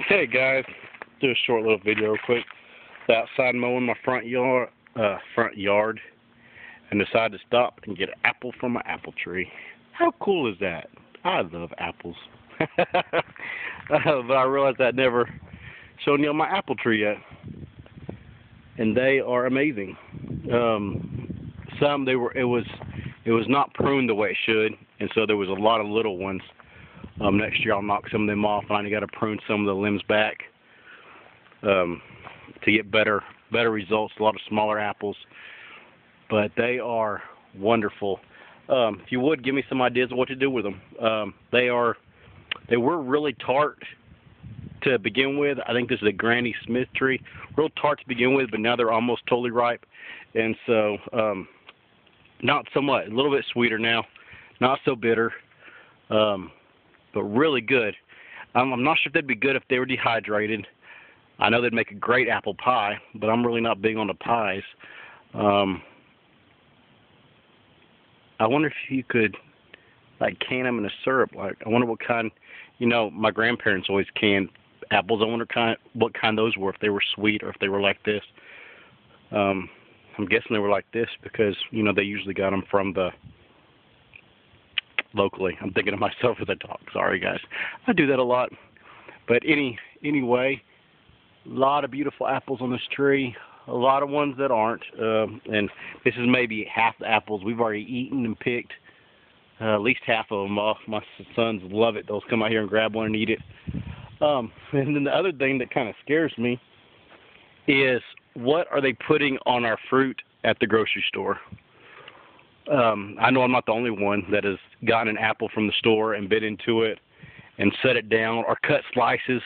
Hey guys, do a short little video real quick. Outside mowing my front yard, and decided to stop and get an apple from my apple tree. How cool is that? I love apples. But I realized I'd never shown you my apple tree yet, and they are amazing. It was not pruned the way it should, and so there was a lot of little ones. Next year I'll knock some of them off, and I got to prune some of the limbs back to get better results. A lot of smaller apples, but they are wonderful. If you would give me some ideas of what to do with them. They were really tart to begin with. I think this is a Granny Smith tree, real tart to begin with, but now they're almost totally ripe, and so not so much. A little bit sweeter now, not so bitter. But really good. I'm not sure if they'd be good if they were dehydrated. I know they'd make a great apple pie, but I'm really not big on the pies. I wonder if you could, like, can them in a syrup. Like, I wonder what kind. You know, my grandparents always canned apples. I wonder what kind those were, if they were sweet or if they were like this. I'm guessing they were like this because, you know, they usually got them from the locally. I'm thinking of myself as I talk. Sorry, guys. I do that a lot. But anyway, a lot of beautiful apples on this tree. A lot of ones that aren't. And this is maybe half the apples we've already eaten and picked. At least half of them off. My sons love it. They'll come out here and grab one and eat it. And then the other thing that kind of scares me is, what are they putting on our fruit at the grocery store? I know I'm not the only one that has gotten an apple from the store and bit into it and set it down, or cut slices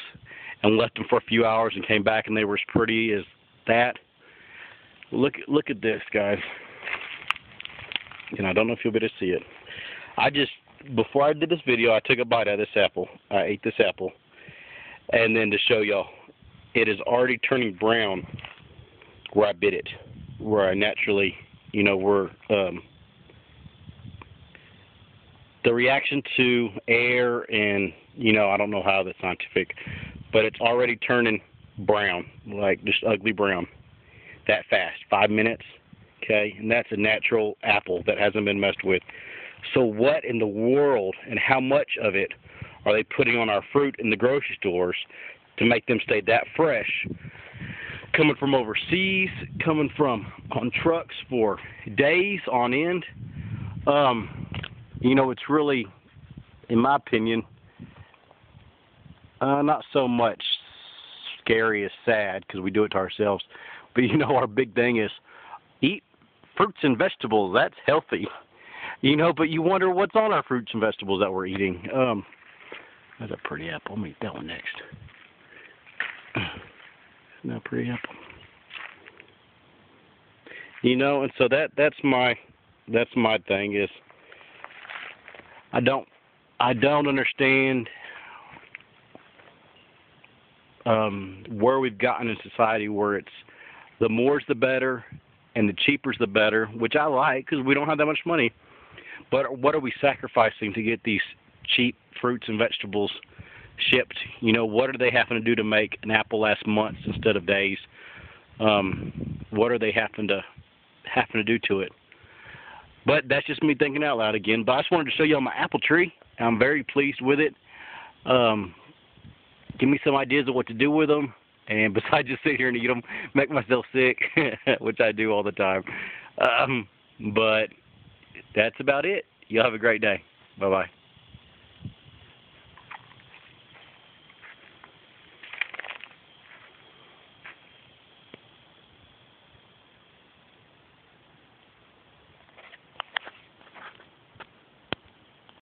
and left them for a few hours and came back and they were as pretty as that. Look at this, guys. And I don't know if you'll be able to see it. Before I did this video, I took a bite out of this apple. I ate this apple. And then to show y'all, it is already turning brown where I bit it, where I naturally, you know, the reaction to air and, you know, I don't know how that's scientific, but it's already turning brown, like just ugly brown, that fast, 5 minutes, okay? And that's a natural apple that hasn't been messed with. So what in the world and how much of it are they putting on our fruit in the grocery stores to make them stay that fresh? Coming from overseas, coming from on trucks for days on end. You know, it's really, in my opinion, not so much scary as sad, because we do it to ourselves. But, you know, our big thing is eat fruits and vegetables. That's healthy. You know, but you wonder what's on our fruits and vegetables that we're eating. That's a pretty apple. Let me eat that one next. Isn't that a pretty apple? You know, and so that's my thing is, I don't understand where we've gotten in society where it's the more's the better and the cheaper's the better, which I like because we don't have that much money. But what are we sacrificing to get these cheap fruits and vegetables shipped? You know, what are they having to do to make an apple last months instead of days? What are they having to do to it? But that's just me thinking out loud again. But I just wanted to show you on my apple tree. I'm very pleased with it. Give me some ideas of what to do with them. And besides just sit here and eat them, make myself sick, which I do all the time. But that's about it. Y'all have a great day. Bye-bye.